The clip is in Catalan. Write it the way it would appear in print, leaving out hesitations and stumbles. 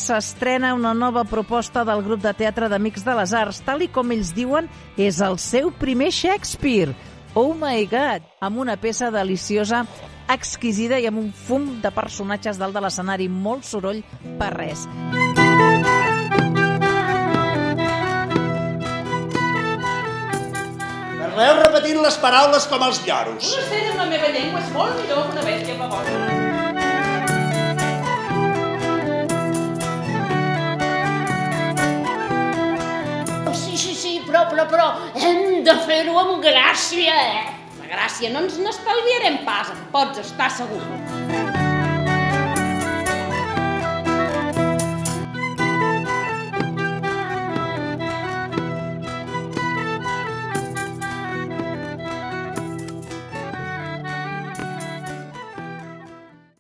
S'estrena una nova proposta del grup de teatre d'Amics de les Arts. Tal i com ells diuen, és el seu primer Shakespeare. Oh my God! Amb una peça deliciosa, exquisida i amb un fum de personatges dalt de l'escenari. Molt soroll per res. Parleu repetint les paraules com els lloros. Una escena en la meva llengua és molt millor que una bèstia famosa. Sí, però hem de fer-ho amb gràcia, La gràcia no ens n'estalviarem pas, en pots estar segur.